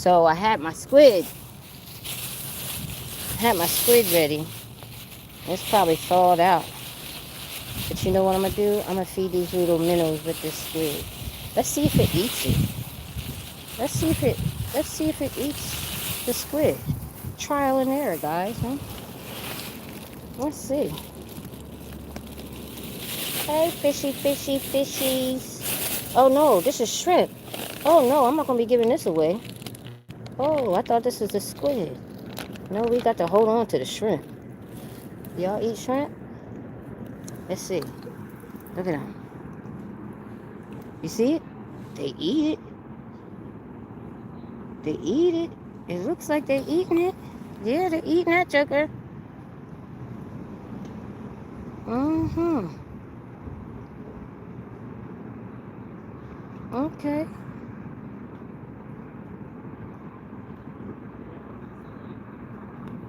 So I had my squid. Had my squid ready. It's probably thawed out. But you know what I'm gonna do? I'm gonna feed these little minnows with this squid. Let's see if it eats it. Let's see if it eats the squid. Trial and error, guys, huh? Let's see. Hey, fishy, fishy, fishies. Oh no, this is shrimp. Oh no, I'm not gonna be giving this away. Oh, I thought this was a squid. No, we got to hold on to the shrimp. Y'all eat shrimp? Let's see. Look at them. You see it? They eat it. They eat it. It looks like they're eating it. Yeah, they're eating that joker. Mm-hmm. Okay.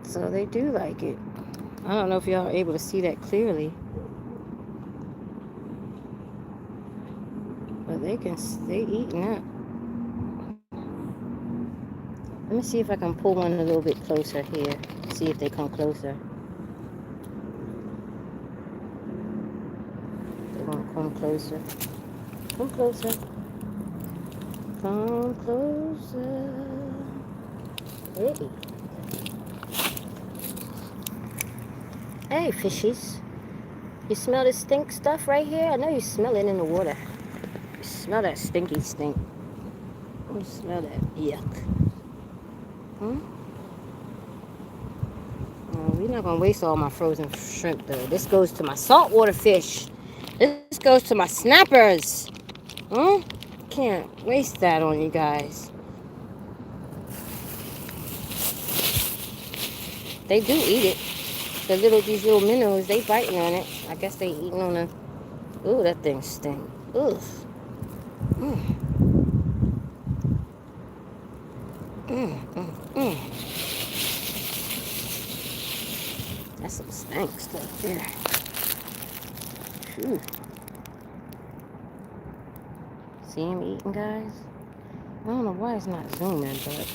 So they do like it. I don't know if y'all are able to see that clearly. But they eating that. Let me see if I can pull one a little bit closer here. See if they come closer. They want to come closer. Come closer. Come closer. Hey. Hey, fishies. You smell this stink stuff right here? I know you smell it in the water. You smell that stinky stink. You smell that yuck. We're not going to waste all my frozen shrimp, though. This goes to my saltwater fish. This goes to my snappers. Can't waste that on you guys. They do eat it. These little minnows, they biting on it. I guess they eating on a... Ooh, that thing stink. Ugh. That's some stank stuff there. Phew. See him eating, guys? I don't know why it's not zooming, but...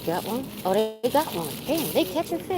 Got one? Oh, they got one. Damn, they catching fish.